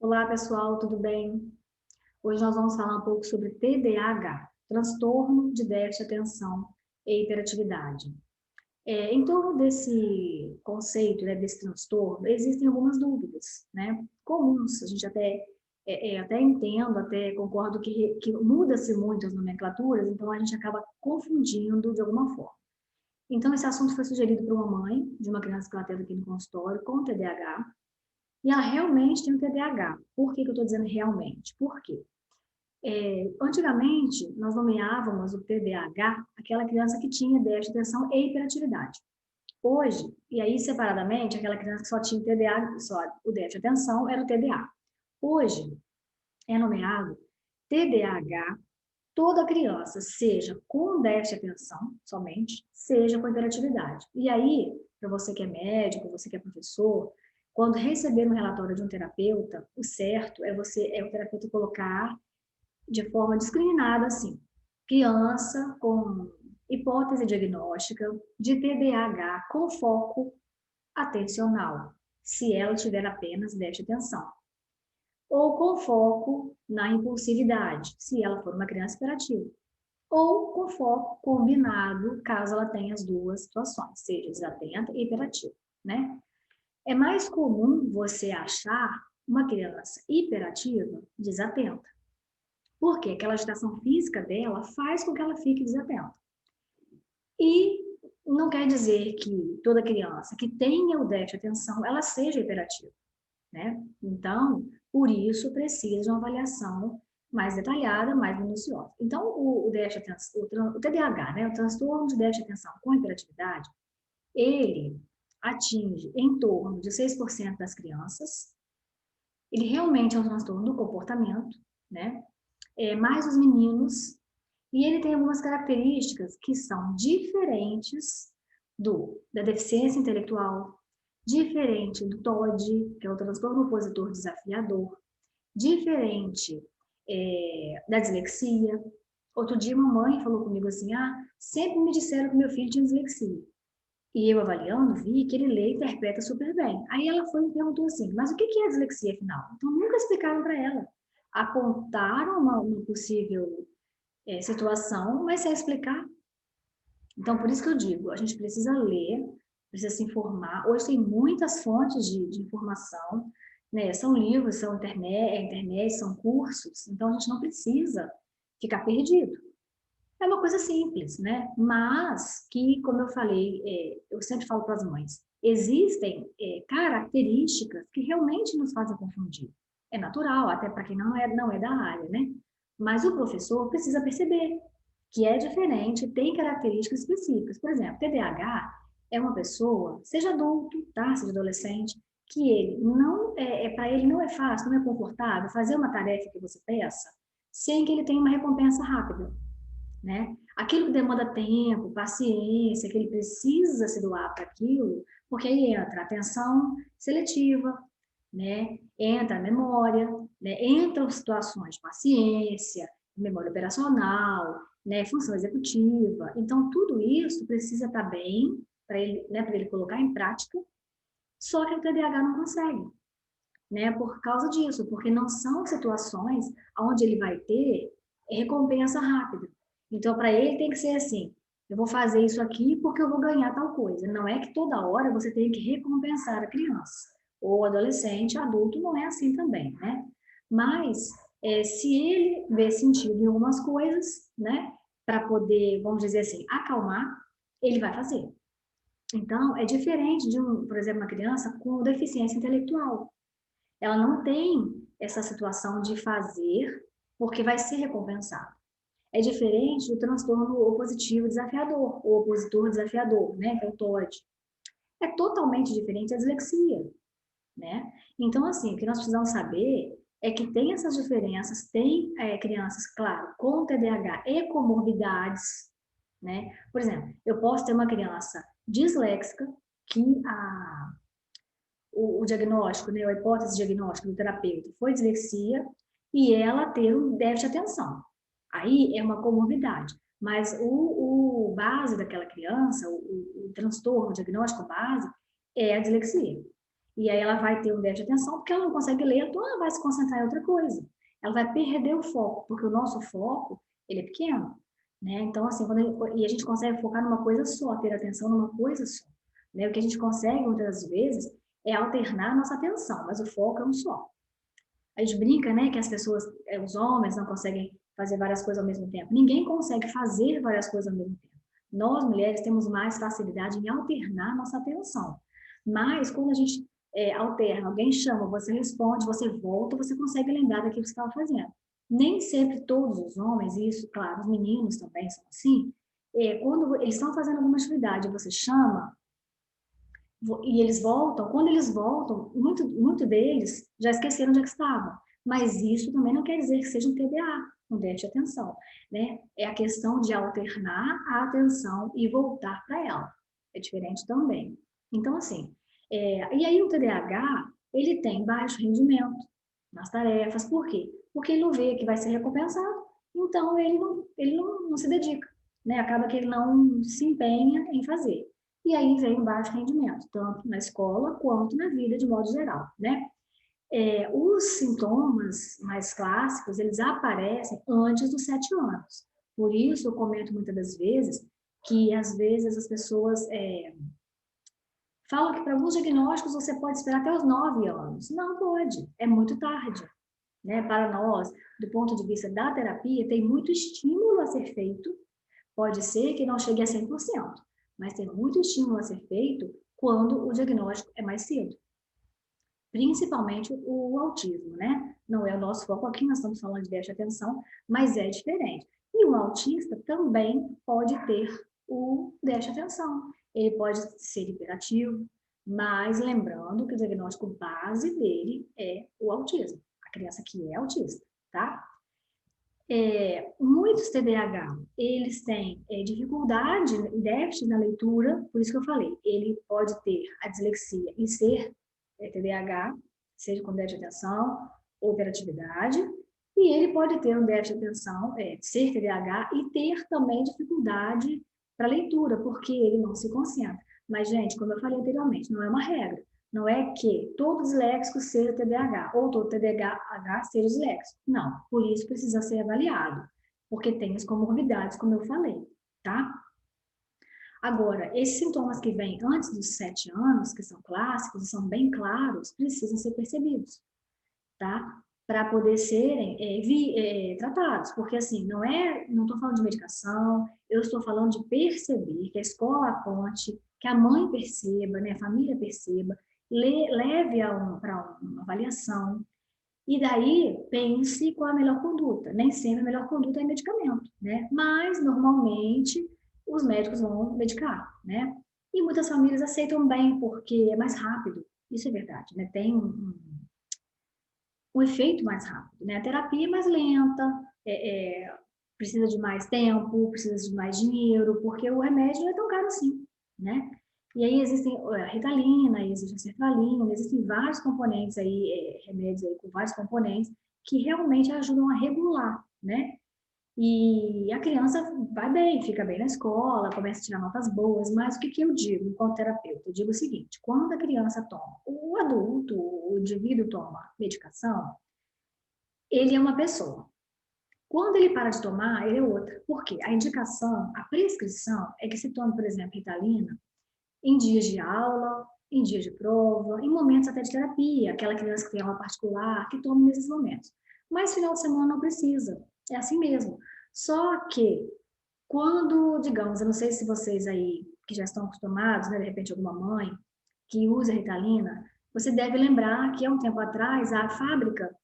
Olá, pessoal, tudo bem? Hoje nós vamos falar um pouco sobre TDAH, transtorno de déficit de atenção e hiperatividade. Em torno desse conceito, né, desse transtorno, existem algumas dúvidas, né, comuns. A gente até entendo, até concordo que muda-se muito as nomenclaturas, então a gente acaba confundindo de alguma forma. Então, esse assunto foi sugerido por uma mãe de uma criança que ela teve aqui no consultório com TDAH, e ela realmente tem o TDAH. Por que eu estou dizendo realmente? Por quê? Antigamente, nós nomeávamos o TDAH aquela criança que tinha déficit de atenção e hiperatividade. Hoje, e aí separadamente, aquela criança que só tinha TDAH, só o déficit de atenção era o TDA. Hoje, é nomeado TDAH toda criança, seja com déficit de atenção somente, seja com hiperatividade. E aí, para você que é médico, você que é professor, quando receber um relatório de um terapeuta, o certo é o terapeuta colocar de forma discriminada assim, criança com hipótese diagnóstica de TDAH com foco atencional, se ela tiver apenas déficit de atenção, ou com foco na impulsividade, se ela for uma criança hiperativa, ou com foco combinado, caso ela tenha as duas situações, seja desatenta e hiperativa, né? É mais comum você achar uma criança hiperativa desatenta, porque aquela agitação física dela faz com que ela fique desatenta. E não quer dizer que toda criança que tenha o déficit de atenção, ela seja hiperativa, né? Então, por isso precisa de uma avaliação mais detalhada, mais minuciosa. Então, o déficit de atenção, o TDAH, né, o transtorno de déficit de atenção com hiperatividade, ele atinge em torno de 6% das crianças. Ele realmente é um transtorno do comportamento, né? Mais os meninos, e ele tem algumas características que são diferentes da deficiência intelectual, diferente do TOD, que é o transtorno opositor desafiador, diferente da dislexia. Outro dia uma mãe falou comigo assim, sempre me disseram que meu filho tinha dislexia. E eu avaliando, vi que ele lê e interpreta super bem. Aí ela foi e me perguntou assim, mas o que é a dislexia afinal? Então nunca explicaram para ela. Apontaram uma possível situação, mas sem explicar. Então, por isso que eu digo, a gente precisa ler, precisa se informar. Hoje tem muitas fontes de informação, né? São livros, são internet, são cursos. Então, a gente não precisa ficar perdido. É uma coisa simples, né? Mas que, como eu falei, eu sempre falo para as mães, existem características que realmente nos fazem confundir. É natural, até para quem não é da área, né? Mas o professor precisa perceber que é diferente, tem características específicas. Por exemplo, TDAH é uma pessoa, seja adulto, tá? Seja adolescente, que ele não para ele não é fácil, não é confortável fazer uma tarefa que você peça sem que ele tenha uma recompensa rápida, né? Aquilo que demanda tempo, paciência, que ele precisa se doar para aquilo, porque aí entra a atenção seletiva, né? Entra a memória, né? Entram situações de paciência, memória operacional, né? Função executiva. Então, tudo isso precisa estar bem para ele, né? Para ele colocar em prática, só que o TDAH não consegue, né? Por causa disso, porque não são situações onde ele vai ter recompensa rápida. Então, para ele tem que ser assim: eu vou fazer isso aqui porque eu vou ganhar tal coisa. Não é que toda hora você tem que recompensar a criança ou adolescente, adulto não é assim também, né? Mas se ele vê sentido em algumas coisas, né, para poder, vamos dizer assim, acalmar, ele vai fazer. Então, é diferente de por exemplo, uma criança com deficiência intelectual. Ela não tem essa situação de fazer porque vai ser recompensado. É diferente do transtorno opositivo desafiador, ou opositor desafiador, né, que é o TOD. É totalmente diferente a dislexia, né? Então, assim, o que nós precisamos saber é que tem essas diferenças, tem crianças, claro, com TDAH e comorbidades, né? Por exemplo, eu posso ter uma criança disléxica que o diagnóstico, né, a hipótese diagnóstica do terapeuta foi dislexia e ela ter um déficit de atenção. Aí é uma comorbidade. Mas o base daquela criança, o transtorno, o diagnóstico base, é a dislexia. E aí ela vai ter um déficit de atenção, porque ela não consegue ler, então ela vai se concentrar em outra coisa. Ela vai perder o foco, porque o nosso foco, ele é pequeno, né? Então, assim, e a gente consegue focar numa coisa só, ter atenção numa coisa só, né? O que a gente consegue, muitas vezes, é alternar a nossa atenção, mas o foco é um só. A gente brinca, né, que as pessoas, os homens não conseguem fazer várias coisas ao mesmo tempo. Ninguém consegue fazer várias coisas ao mesmo tempo. Nós, mulheres, temos mais facilidade em alternar nossa atenção. Mas, quando a gente alterna, alguém chama, você responde, você volta, você consegue lembrar daquilo que você estava fazendo. Nem sempre todos os homens, e isso, claro, os meninos também são assim, quando eles estão fazendo alguma atividade, você chama, e eles voltam, quando eles voltam, muito deles já esqueceram onde é que estavam. Mas isso também não quer dizer que seja um TDA, um déficit de atenção, né? É a questão de alternar a atenção e voltar para ela. É diferente também. Então, assim, e aí o TDAH, ele tem baixo rendimento nas tarefas. Por quê? Porque ele não vê que vai ser recompensado, então ele não se dedica, né? Acaba que ele não se empenha em fazer. E aí vem o baixo rendimento, tanto na escola quanto na vida de modo geral, né? Os sintomas mais clássicos, eles aparecem antes dos 7 anos. Por isso, eu comento muitas das vezes que, às vezes, as pessoas falam que para alguns diagnósticos você pode esperar até os 9 anos. Não pode, é muito tarde. Né? Para nós, do ponto de vista da terapia, tem muito estímulo a ser feito. Pode ser que não chegue a 100%, mas tem muito estímulo a ser feito quando o diagnóstico é mais cedo. Principalmente o autismo, né? Não é o nosso foco aqui, nós estamos falando de déficit de atenção, mas é diferente. E o autista também pode ter o déficit de atenção. Ele pode ser hiperativo, mas lembrando que o diagnóstico base dele é o autismo, a criança que é autista, tá? Muitos TDAH, eles têm dificuldade, déficit na leitura, por isso que eu falei, ele pode ter a dislexia e ser TDAH, seja com déficit de atenção ou hiperatividade, e ele pode ter um déficit de atenção, ser TDAH e ter também dificuldade para leitura, porque ele não se concentra. Mas, gente, como eu falei anteriormente, não é uma regra. Não é que todo disléxico seja TDAH, ou todo TDAH seja disléxico. Não, por isso precisa ser avaliado, porque tem as comorbidades, como eu falei, tá? Agora, esses sintomas que vêm antes dos 7 anos, que são clássicos e são bem claros, precisam ser percebidos, tá? Para poder serem tratados, porque assim, não estou falando de medicação, eu estou falando de perceber, que a escola aponte, que a mãe perceba, né, a família perceba, leve para uma avaliação, e daí pense qual a melhor conduta. Nem sempre a melhor conduta é medicamento, né? Mas, normalmente, os médicos vão medicar, né? E muitas famílias aceitam bem, porque é mais rápido. Isso é verdade, né? Tem um efeito mais rápido, né? A terapia é mais lenta, precisa de mais tempo, precisa de mais dinheiro, porque o remédio não é tão caro assim, né? E aí existem a Ritalina, existe a sertralina, existem vários componentes aí, remédios aí com vários componentes que realmente ajudam a regular, né? E a criança vai bem, fica bem na escola, começa a tirar notas boas, mas o que eu digo enquanto terapeuta? Eu digo o seguinte, quando a criança toma, o adulto, o indivíduo toma medicação, ele é uma pessoa. Quando ele para de tomar, ele é outra. Por quê? A indicação, a prescrição é que se tome, por exemplo, Ritalina em dias de aula, em dias de prova, em momentos até de terapia, aquela criança que tem aula particular, que tome nesses momentos. Mas final de semana não precisa, é assim mesmo. Só que quando, digamos, eu não sei se vocês aí que já estão acostumados, né, de repente alguma mãe que usa Ritalina, você deve lembrar que há um tempo atrás a fábrica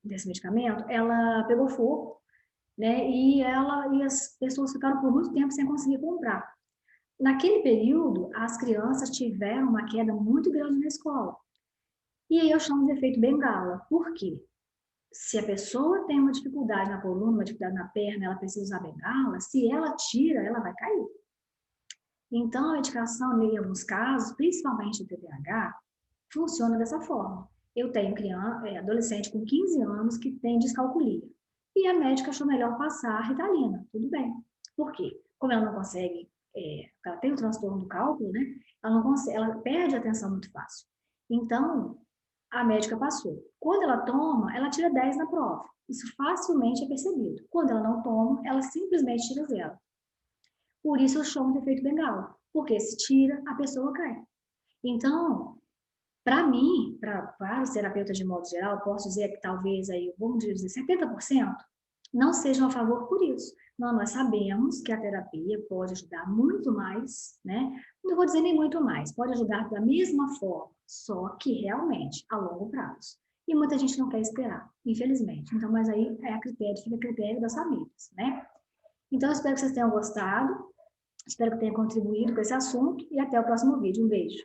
desse medicamento, ela pegou fogo, né, e as pessoas ficaram por muito tempo sem conseguir comprar. Naquele período, as crianças tiveram uma queda muito grande na escola. E aí eu chamo de efeito bengala. Por quê? Se a pessoa tem uma dificuldade na coluna, uma dificuldade na perna, ela precisa usar bengala, se ela tira, ela vai cair. Então, a medicação, em alguns casos, principalmente o TDAH, funciona dessa forma. Eu tenho adolescente com 15 anos que tem descalculia. E a médica achou melhor passar a Ritalina. Tudo bem. Por quê? Como ela não consegue ela tem o transtorno do cálculo, né? Ela não consegue, ela perde a atenção muito fácil. Então, a médica passou. Quando ela toma, ela tira 10 na prova. Isso facilmente é percebido. Quando ela não toma, ela simplesmente tira 0. Por isso eu chamo de efeito bengala, porque se tira, a pessoa cai. Então, para mim, para os terapeutas de modo geral, posso dizer que talvez aí, vamos dizer, 70% não sejam a favor por isso. Não, nós sabemos que a terapia pode ajudar muito mais, né? Não vou dizer nem muito mais, pode ajudar da mesma forma, só que realmente a longo prazo. E muita gente não quer esperar, infelizmente. Então, mas aí é a critério, fica a critério das famílias, né? Então, eu espero que vocês tenham gostado, espero que tenha contribuído com esse assunto e até o próximo vídeo. Um beijo.